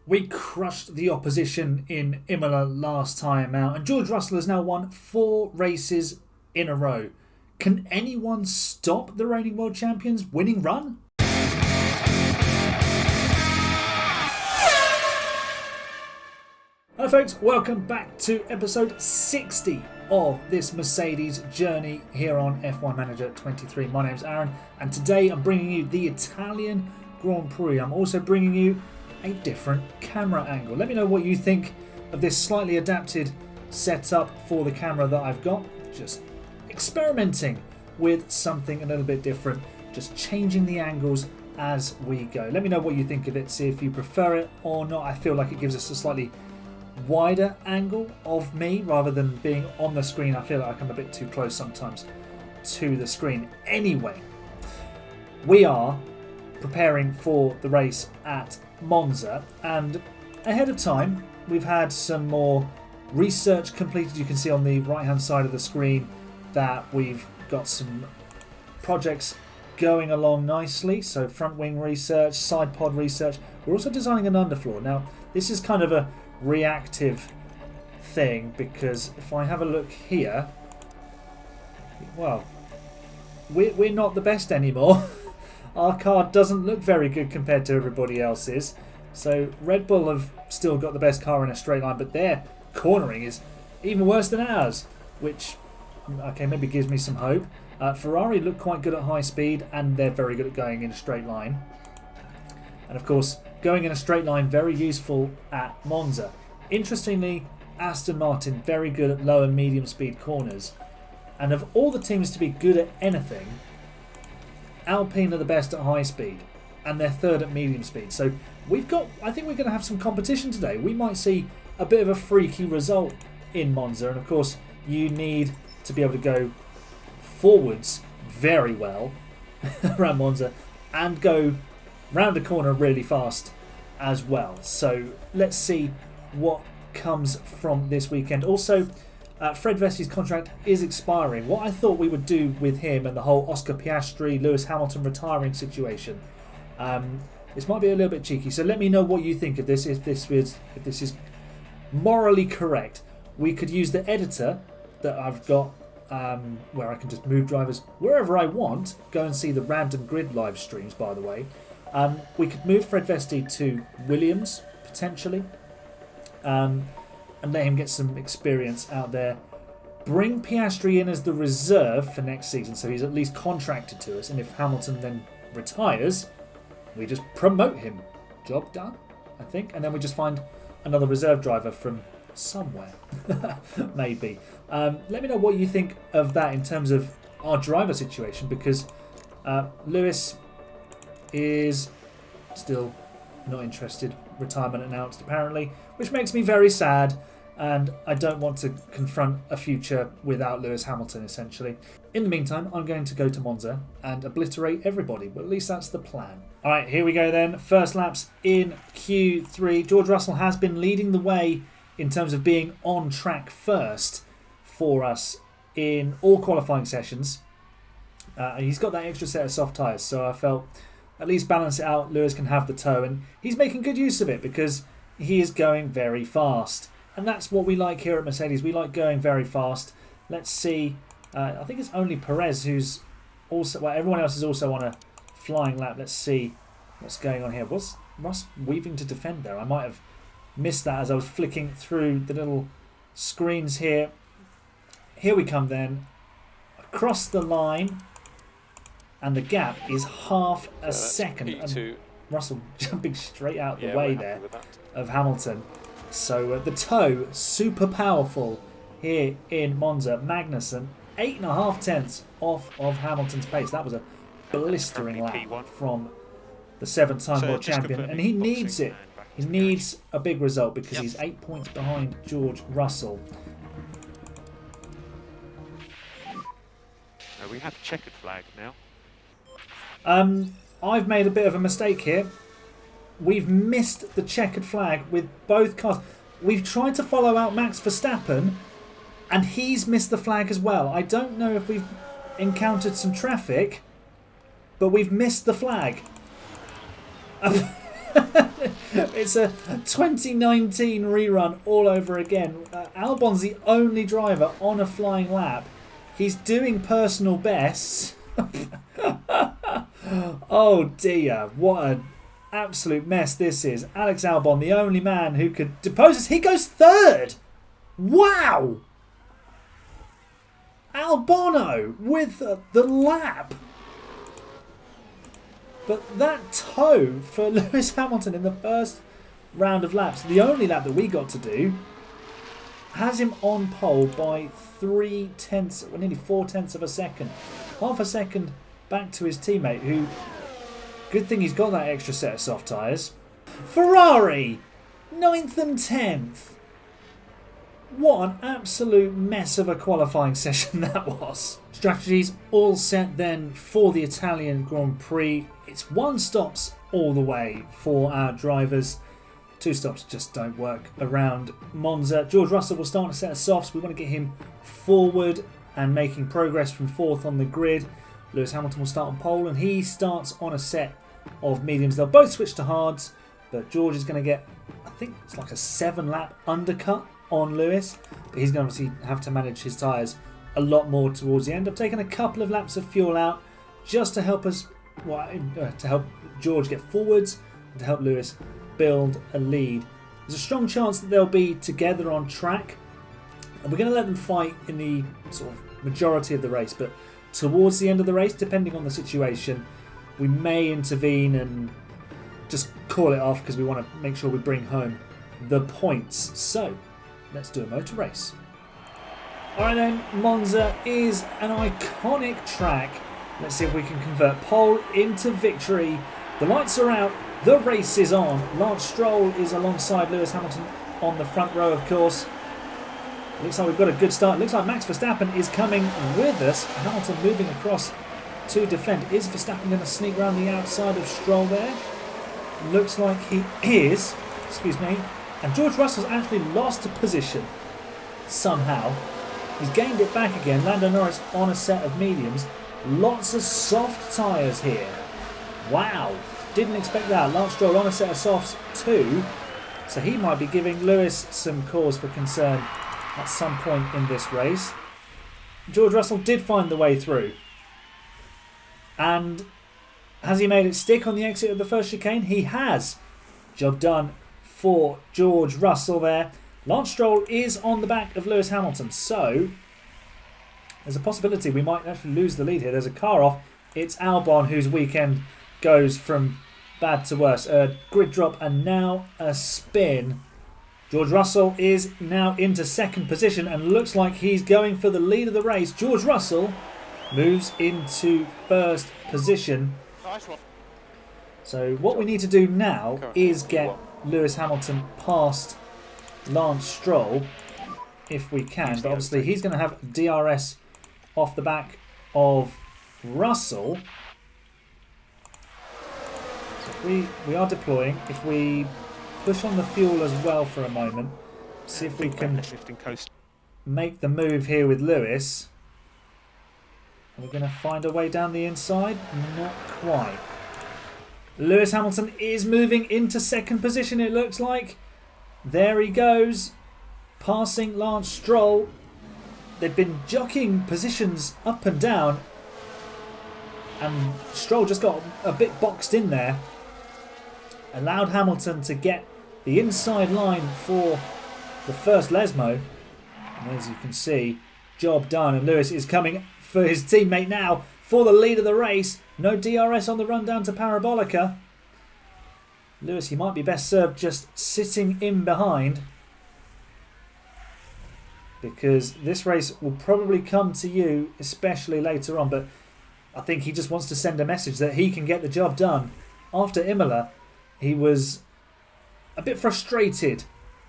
We crushed the opposition in Imola last time out, and George Russell has now won 4 races in a row. Can anyone stop the reigning world champions' winning run? Hello folks, welcome back to episode 60 of this Mercedes journey here on F1 Manager 23. My name's Aaron, and today I'm bringing you the Italian Grand Prix. I'm also bringing you a different camera angle. Let me know what you think of this slightly adapted setup for the camera that I've got. Just experimenting with something a little bit different, just changing the angles as we go. Let me know what you think of it, see if you prefer it or not. I feel like it gives us a slightly wider angle of me rather than being on the screen. I feel like I'm a bit too close sometimes to the screen. Anyway, we are preparing for the race at Monza, and ahead of time we've had some more research completed. You can see on the right hand side of the screen that we've got some projects going along nicely. So front wing research, side pod research. We're also designing an underfloor. Now this is kind of a reactive thing because if I have a look here, well, we're not the best anymore. Our car doesn't look very good compared to everybody else's. So Red Bull have still got the best car in a straight line, but their cornering is even worse than ours, which, okay, maybe gives me some hope. Ferrari look quite good at high speed, and they're very good at going in a straight line. And of course, going in a straight line, very useful at Monza. Interestingly, Aston Martin, very good at low and medium speed corners. And of all the teams to be good at anything, Alpine are the best at high speed, and they're third at medium speed. So I think we're going to have some competition today. We might see a bit of a freaky result in Monza, and of course you need to be able to go forwards very well around Monza and go round a corner really fast as well. So let's see what comes from this weekend. Also, Fred Vesti's contract is expiring. What I thought we would do with him and the whole Oscar Piastri, Lewis Hamilton retiring situation, this might be a little bit cheeky. So let me know what you think of this. If this is morally correct, we could use the editor that I've got, where I can just move drivers wherever I want. Go and see the random grid live streams, by the way. We could move Fred Vesti to Williams potentially. And let him get some experience out there. Bring Piastri in as the reserve for next season, so he's at least contracted to us. And if Hamilton then retires, we just promote him. Job done, I think. And then we just find another reserve driver from somewhere. Maybe. Let me know what you think of that in terms of our driver situation, because Lewis is still not interested. Retirement announced apparently, which makes me very sad, and I don't want to confront a future without Lewis Hamilton essentially. In the meantime, I'm going to go to Monza and obliterate everybody, but at least that's the plan. Alright, here we go then. First laps in Q3. George Russell has been leading the way in terms of being on track first for us in all qualifying sessions. He's got that extra set of soft tyres, so I felt at least balance it out. Lewis can have the toe, and he's making good use of it because he is going very fast. And that's what we like here at Mercedes. We like going very fast. Let's see. I think it's only Perez who's also... Well, everyone else is also on a flying lap. Let's see what's going on here. Was Russ weaving to defend there? I might have missed that as I was flicking through the little screens here. Here we come then. Across the line. And the gap is half a second. And Russell jumping straight out the way there of Hamilton. So the toe, super powerful here in Monza. Magnussen, 8.5 tenths off of Hamilton's pace. That was a blistering lap from the 7-time world champion. And he needs it. He needs a big result because he's 8 points behind George Russell. We have a checkered flag now. I've made a bit of a mistake here. We've missed the checkered flag with both cars. We've tried to follow out Max Verstappen, and he's missed the flag as well. I don't know if we've encountered some traffic, but we've missed the flag. It's a 2019 rerun all over again. Albon's the only driver on a flying lap. He's doing personal bests. Oh dear, what an absolute mess this is. Alex Albon, the only man who could depose us. He goes third. Wow. Albono with the lap. But that toe for Lewis Hamilton in the first round of laps, the only lap that we got to do, has him on pole by 3/10, nearly 4/10 of a second. Half a second back to his teammate, who, good thing he's got that extra set of soft tyres. Ferrari, 9th and 10th. What an absolute mess of a qualifying session that was. Strategies all set then for the Italian Grand Prix. It's 1 stops all the way for our drivers. 2 stops just don't work around Monza. George Russell will start a set of softs. We want to get him forward and making progress from 4th on the grid. Lewis Hamilton will start on pole and he starts on a set of mediums. They'll both switch to hards, but George is going to get, I think it's like a 7-lap undercut on Lewis, but he's going to obviously have to manage his tyres a lot more towards the end. I've taken a couple of laps of fuel out just to help us, to help George get forwards and to help Lewis build a lead. There's a strong chance that they'll be together on track, and we're going to let them fight in the sort of majority of the race, but towards the end of the race, depending on the situation, we may intervene and just call it off because we want to make sure we bring home the points. So let's do a motor race. Alright then, Monza is an iconic track. Let's see if we can convert pole into victory. The lights are out, the race is on. Lance Stroll is alongside Lewis Hamilton on the front row, of course. Looks like we've got a good start. Looks like Max Verstappen is coming with us. Hamilton moving across to defend. Is Verstappen going to sneak around the outside of Stroll there? Looks like he is. Excuse me. And George Russell's actually lost a position somehow. He's gained it back again. Lando Norris on a set of mediums. Lots of soft tyres here. Wow. Didn't expect that. Lance Stroll on a set of softs too. So he might be giving Lewis some cause for concern at some point in this race. George Russell did find the way through. And has he made it stick on the exit of the first chicane? He has. Job done for George Russell there. Lance Stroll is on the back of Lewis Hamilton, so there's a possibility we might actually lose the lead here. There's a car off. It's Albon whose weekend goes from bad to worse. A grid drop and now a spin. George Russell is now into second position and looks like he's going for the lead of the race. George Russell moves into first position. So what we need to do now is get Lewis Hamilton past Lance Stroll if we can. But obviously he's going to have DRS off the back of Russell. So if we are deploying. If we push on the fuel as well for a moment, see if we can make the move here with Lewis. Are we going to find a way down the inside? Not quite. Lewis Hamilton is moving into second position, it looks like. There he goes, passing Lance Stroll. They've been jockeying positions up and down, and Stroll just got a bit boxed in there. Allowed Hamilton to get the inside line for the first Lesmo. And as you can see, job done. And Lewis is coming for his teammate now for the lead of the race. No DRS on the run down to Parabolica. Lewis, he might be best served just sitting in behind, because this race will probably come to you, especially later on. But I think he just wants to send a message that he can get the job done. After Imola, he was a bit frustrated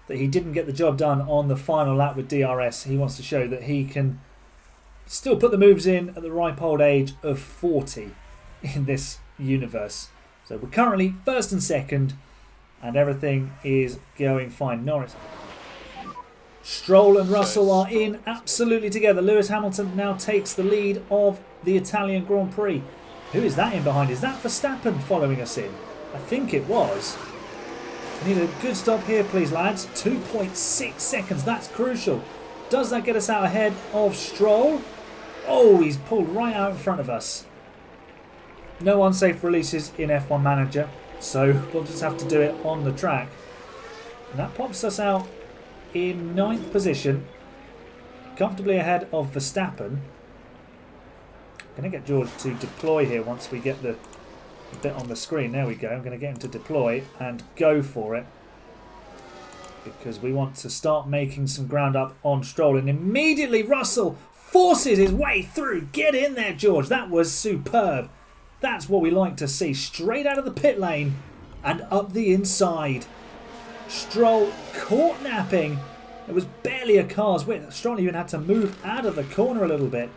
that he didn't get the job done on the final lap with DRS. He wants to show that he can still put the moves in at the ripe old age of 40 in this universe. So we're currently first and second, and everything is going fine. Norris, Stroll and Russell are in absolutely together. Lewis Hamilton now takes the lead of the Italian Grand Prix. Who is that in behind? Is that Verstappen following us in? I think it was. We need a good stop here, please, lads. 2.6 seconds. That's crucial. Does that get us out ahead of Stroll? Oh, he's pulled right out in front of us. No unsafe releases in F1 Manager, so we'll just have to do it on the track. And that pops us out in 9th position, comfortably ahead of Verstappen. I'm going to get George to deploy here once we get the bit on the screen. There we go. I'm going to get him to deploy and go for it, because we want to start making some ground up on Stroll. And immediately Russell forces his way through. Get in there, George. That was superb. That's what we like to see. Straight out of the pit lane and up the inside. Stroll caught napping. It was barely a car's width. Stroll even had to move out of the corner a little bit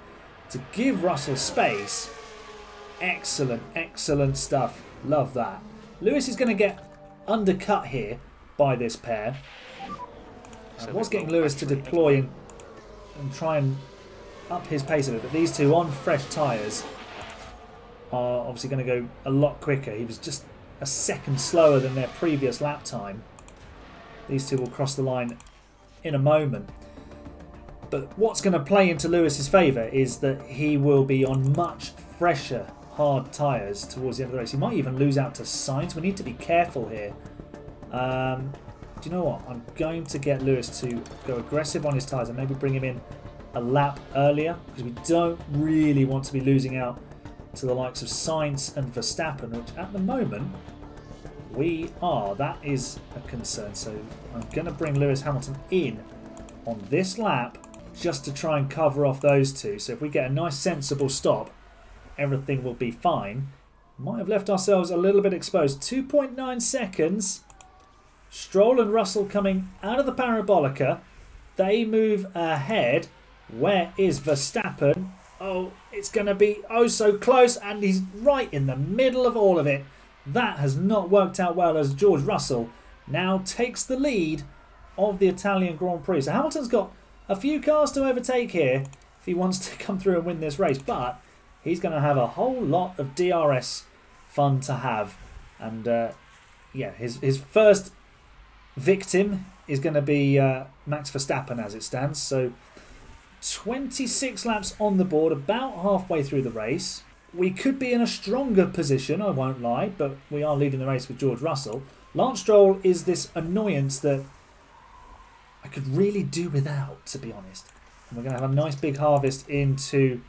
to give Russell space. Excellent, excellent stuff. Love that. Lewis is going to get undercut here by this pair. I was getting Lewis to deploy and try and up his pace a little bit. These two on fresh tyres are obviously going to go a lot quicker. He was just a second slower than their previous lap time. These two will cross the line in a moment. But what's going to play into Lewis's favour is that he will be on much fresher hard tyres towards the end of the race. He might even lose out to Sainz. We need to be careful here. Do you know what? I'm going to get Lewis to go aggressive on his tyres and maybe bring him in a lap earlier, because we don't really want to be losing out to the likes of Sainz and Verstappen, which at the moment we are. That is a concern. So I'm going to bring Lewis Hamilton in on this lap just to try and cover off those two. So if we get a nice sensible stop, everything will be fine. Might have left ourselves a little bit exposed. 2.9 seconds. Stroll and Russell coming out of the Parabolica. They move ahead. Where is Verstappen? Oh, it's going to be oh so close, and he's right in the middle of all of it. That has not worked out well, as George Russell now takes the lead of the Italian Grand Prix. So Hamilton's got a few cars to overtake here if he wants to come through and win this race, but he's going to have a whole lot of DRS fun to have. And yeah, his first victim is going to be Max Verstappen as it stands. So 26 laps on the board, about halfway through the race. We could be in a stronger position, I won't lie, but we are leading the race with George Russell. Lance Stroll is this annoyance that I could really do without, to be honest. And we're going to have a nice big harvest into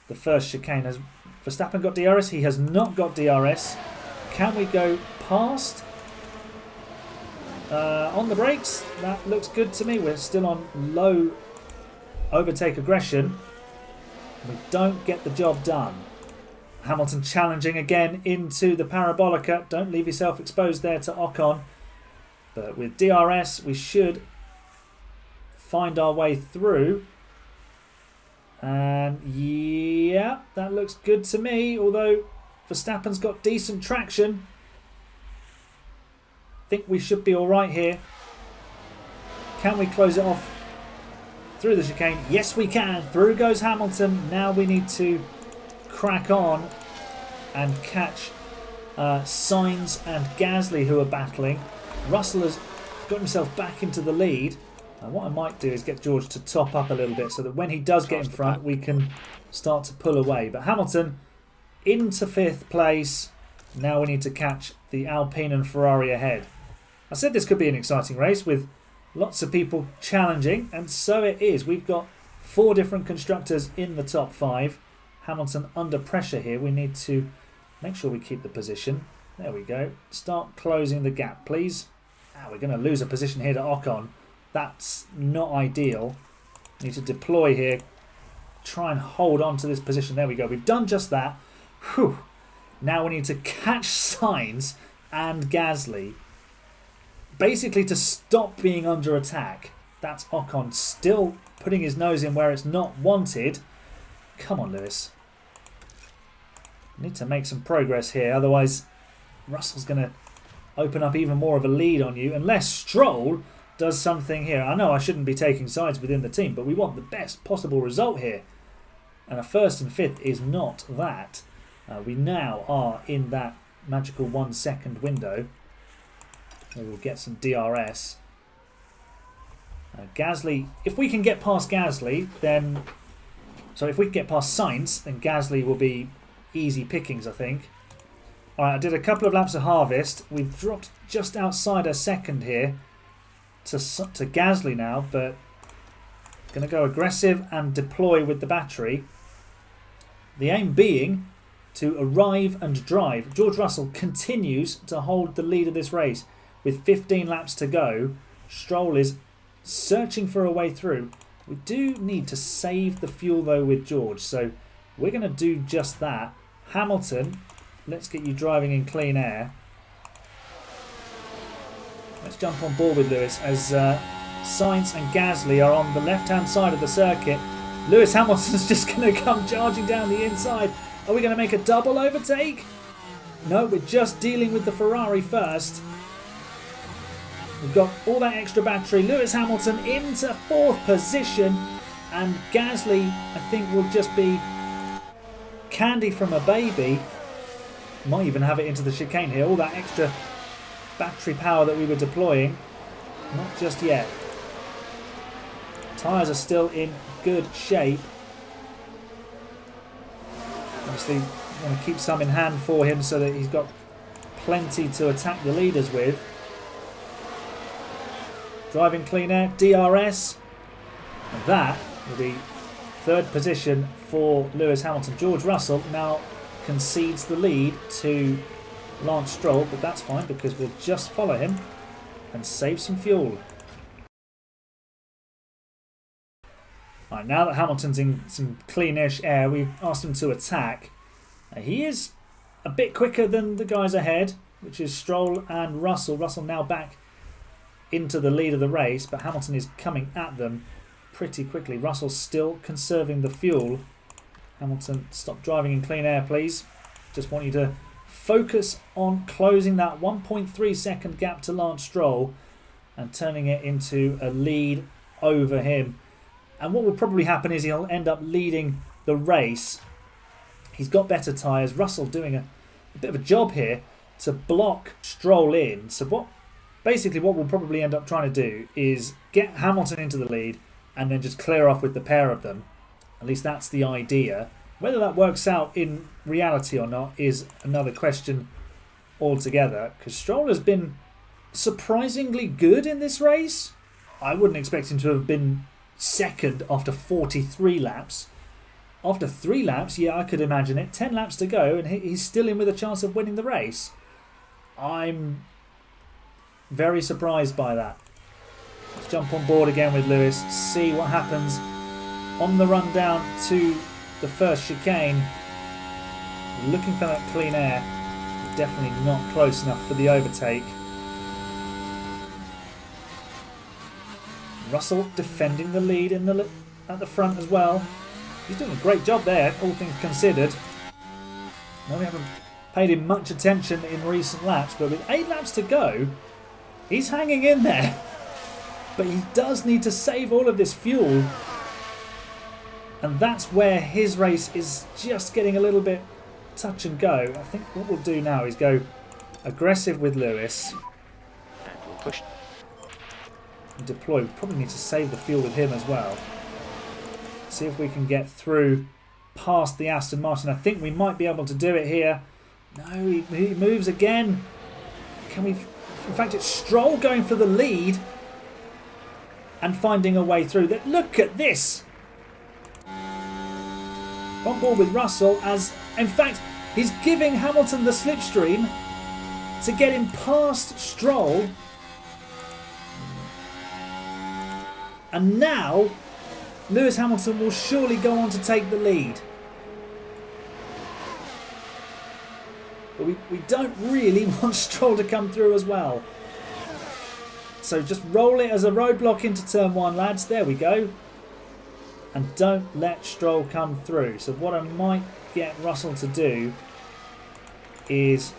the first chicane. Has Verstappen got DRS? He has not got DRS. Can we go past? On the brakes, that looks good to me. We're still on low overtake aggression. We don't get the job done. Hamilton challenging again into the Parabolica. Don't leave yourself exposed there to Ocon. But with DRS, we should find our way through. And yeah, that looks good to me. Although Verstappen's got decent traction. I think we should be all right here. Can we close it off through the chicane? Yes, we can. Through goes Hamilton. Now we need to crack on and catch Sainz and Gasly, who are battling. Russell has got himself back into the lead. And what I might do is get George to top up a little bit so that when he does get in front, we can start to pull away. But Hamilton into 5th place. Now we need to catch the Alpine and Ferrari ahead. I said this could be an exciting race with lots of people challenging, and so it is. We've got 4 different constructors in the top 5. Hamilton under pressure here. We need to make sure we keep the position. There we go. Start closing the gap, please. We're going to lose a position here to Ocon. That's not ideal. Need to deploy here. Try and hold on to this position. There we go. We've done just that. Whew. Now we need to catch Sainz and Gasly. Basically to stop being under attack. That's Ocon still putting his nose in where it's not wanted. Come on, Lewis. Need to make some progress here. Otherwise, Russell's going to open up even more of a lead on you. Unless Stroll does something here. I know I shouldn't be taking sides within the team, but we want the best possible result here. And a 1st and 5th is not that. We now are in that magical 1 second window. Maybe we'll get some DRS. Gasly, if we can get past Gasly, then... So if we can get past Sainz, then Gasly will be easy pickings, I think. Alright, I did a couple of laps of harvest. We've dropped just outside a second here to Gasly now, but going to go aggressive and deploy with the battery. The aim being to arrive and drive. George Russell continues to hold the lead of this race with 15 laps to go. Stroll is searching for a way through. We do need to save the fuel though with George, so we're going to do just that. Hamilton, let's get you driving in clean air. Let's jump on board with Lewis as Sainz and Gasly are on the left-hand side of the circuit. Lewis Hamilton's just going to come charging down the inside. Are we going to make a double overtake? No, we're just dealing with the Ferrari first. We've got all that extra battery. Lewis Hamilton into 4th position. And Gasly, I think, will just be candy from a baby. Might even have it into the chicane here. All that extra battery power that we were deploying. Not just yet. Tyres are still in good shape. Obviously, want to keep some in hand for him so that he's got plenty to attack the leaders with. Driving clean air, DRS. And that will be 3rd position for Lewis Hamilton. George Russell now concedes the lead to Lance Stroll, but that's fine because we'll just follow him and save some fuel. Right, now that Hamilton's in some cleanish air, we've asked him to attack. He is a bit quicker than the guys ahead, which is Stroll and Russell. Russell now back into the lead of the race, but Hamilton is coming at them pretty quickly. Russell's still conserving the fuel. Hamilton, stop driving in clean air, please. Just want you to focus on closing that 1.3 second gap to Lance Stroll and turning it into a lead over him. And what will probably happen is he'll end up leading the race. He's got better tyres. Russell doing a bit of a job here to block Stroll in. So what we'll probably end up trying to do is get Hamilton into the lead and then just clear off with the pair of them. At least that's the idea. Whether that works out in reality or not is another question altogether, because Stroll has been surprisingly good in this race. I wouldn't expect him to have been second after 43 laps. After 3 laps, yeah, I could imagine it. 10 laps to go and he's still in with a chance of winning the race. I'm very surprised by that. Let's jump on board again with Lewis, see what happens on the run down to the first chicane. Looking for that clean air. Definitely not close enough for the overtake. Russell defending the lead at the front as well. He's doing a great job there, all things considered. Now, we haven't paid him much attention in recent laps, but with 8 laps to go, he's hanging in there. But he does need to save all of this fuel. And that's where his race is just getting a little bit touch and go. I think what we'll do now is go aggressive with Lewis. And we'll push. And deploy. We probably need to save the fuel with him as well. See if we can get through past the Aston Martin. I think we might be able to do it here. No, he moves again. Can we? In fact, it's Stroll going for the lead and finding a way through. Look at this. On board with Russell as, in fact, he's giving Hamilton the slipstream to get him past Stroll. And now Lewis Hamilton will surely go on to take the lead. But we don't really want Stroll to come through as well. So just roll it as a roadblock into turn 1, lads. There we go. And don't let Stroll come through. So what I might get Russell to do is...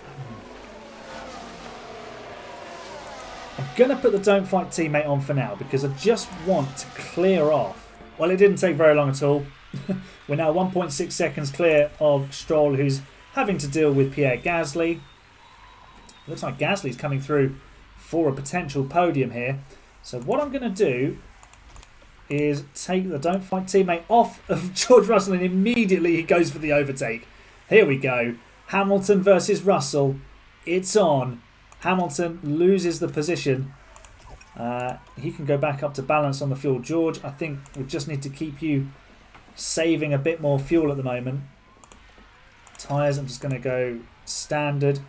I'm going to put the don't fight teammate on for now because I just want to clear off. Well, it didn't take very long at all. We're now 1.6 seconds clear of Stroll, who's having to deal with Pierre Gasly. Looks like Gasly's coming through for a potential podium here. So what I'm going to do is take the don't fight teammate off of George Russell, and immediately he goes for the overtake. Here we go. Hamilton versus Russell. It's on. Hamilton loses the position. He can go back up to balance on the fuel. George, I think we just need to keep you saving a bit more fuel at the moment. Tyres, I'm just going to go standard.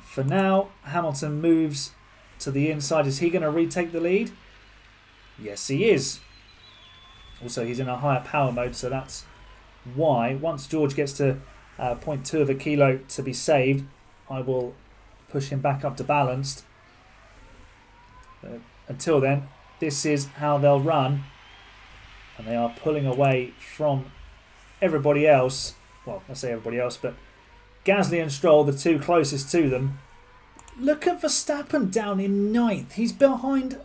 For now, Hamilton moves to the inside. Is he going to retake the lead? Yes, he is. Also, he's in a higher power mode, so that's why. Once George gets to 0.2 of a kilo to be saved, I will push him back up to balanced. Until then, this is how they'll run. And they are pulling away from everybody else. Well, I say everybody else, but Gasly and Stroll, the two closest to them. Look at Verstappen down in 9th. He's behind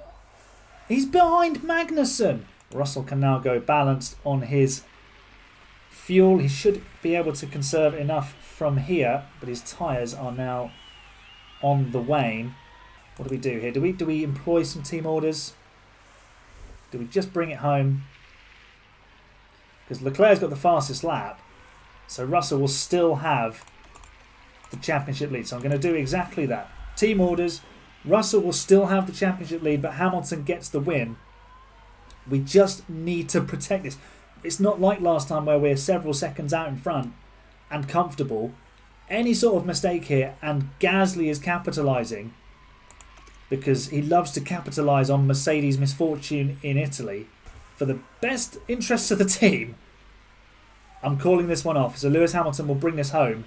Magnussen. Russell can now go balanced on his fuel. He should be able to conserve enough from here, but his tyres are now on the wane. What do we do here? Do we employ some team orders? Do we just bring it home? Because Leclerc's got the fastest lap, so Russell will still have the championship lead. So I'm going to do exactly that. Team orders. Russell will still have the championship lead, but Hamilton gets the win. We just need to protect this. It's not like last time where we're several seconds out in front and comfortable. Any sort of mistake here, and Gasly is capitalising, because he loves to capitalise on Mercedes' misfortune in Italy. For the best interests of the team, I'm calling this one off. So Lewis Hamilton will bring this home.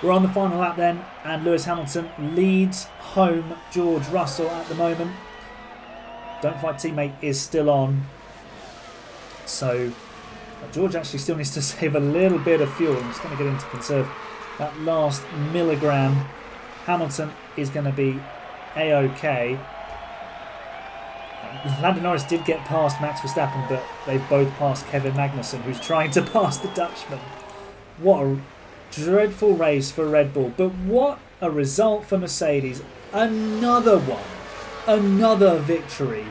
We're on the final lap then, and Lewis Hamilton leads home George Russell at the moment. Don't fight teammate is still on. So George actually still needs to save a little bit of fuel. I'm just going to get him to conserve that last milligram. Hamilton is going to be A-OK. Lando Norris did get past Max Verstappen, but they've both passed Kevin Magnussen, who's trying to pass the Dutchman. What a dreadful race for Red Bull, but what a result for Mercedes. Another one. Another victory.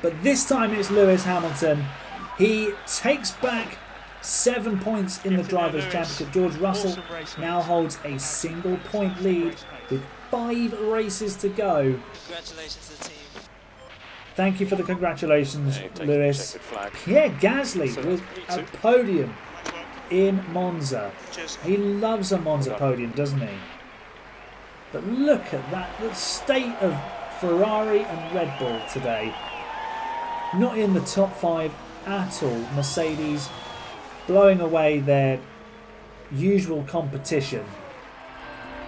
But this time it's Lewis Hamilton. He takes back 7 points in the Drivers' Championship. George Russell now holds a single point lead with 5 races to go. Congratulations to the team. Thank you for the congratulations, Lewis. Pierre Gasly with a podium in Monza. He loves a Monza podium, doesn't he? But look at that, the state of Ferrari and Red Bull today. Not in the top 5 at all. Mercedes blowing away their usual competition.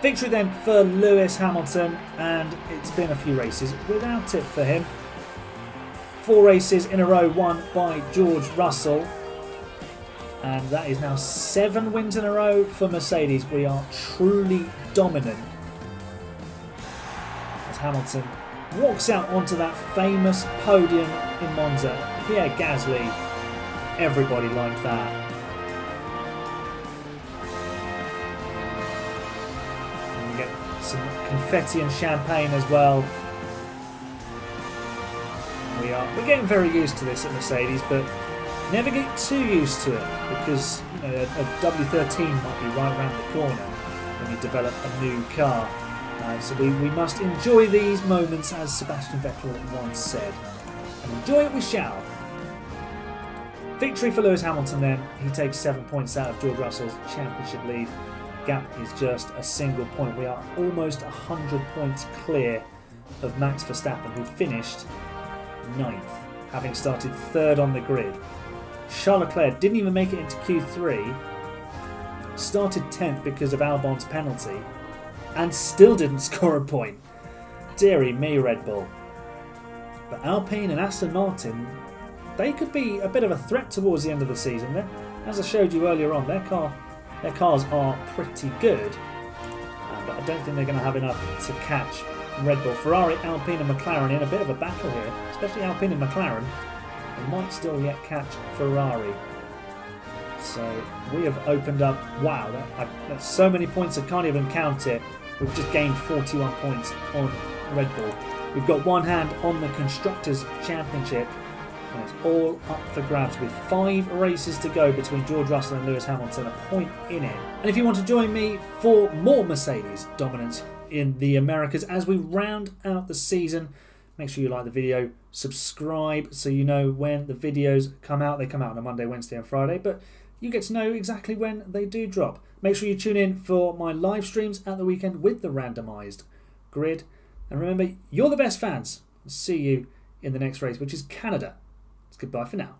Victory then for Lewis Hamilton, and it's been a few races without it for him. 4 races in a row won by George Russell, and that is now 7 wins in a row for Mercedes. We are truly dominant as Hamilton walks out onto that famous podium in Monza. Pierre Gasly, everybody liked that. And we get some confetti and champagne as well. We're getting very used to this at Mercedes, but never get too used to it, because a W13 might be right around the corner when you develop a new car. So we must enjoy these moments, as Sebastian Vettel once said, and enjoy it we shall. Victory for Lewis Hamilton then. He takes 7 points out of George Russell's championship lead. Gap is just a single point. We are almost 100 points clear of Max Verstappen, who finished 9th, having started 3rd on the grid. Charles Leclerc didn't even make it into Q3, started 10th because of Albon's penalty, and still didn't score a point. Deary me, Red Bull. But Alpine and Aston Martin, they could be a bit of a threat towards the end of the season. As I showed you earlier on, their cars are pretty good, but I don't think they're going to have enough to catch Red Bull. Ferrari, Alpine and McLaren in a bit of a battle here, especially Alpine and McLaren. They might still yet catch Ferrari. So we have opened up, wow, that's so many points I can't even count it. We've just gained 41 points on Red Bull. We've got one hand on the Constructors' Championship, and it's all up for grabs with 5 races to go between George Russell and Lewis Hamilton, a point in it. And if you want to join me for more Mercedes dominance in the Americas as we round out the season, make sure you like the video, subscribe so you know when the videos come out. They come out on a Monday, Wednesday and Friday, but you get to know exactly when they do drop. Make sure you tune in for my live streams at the weekend with the randomised grid. And remember, you're the best fans. See you in the next race, which is Canada. It's goodbye for now.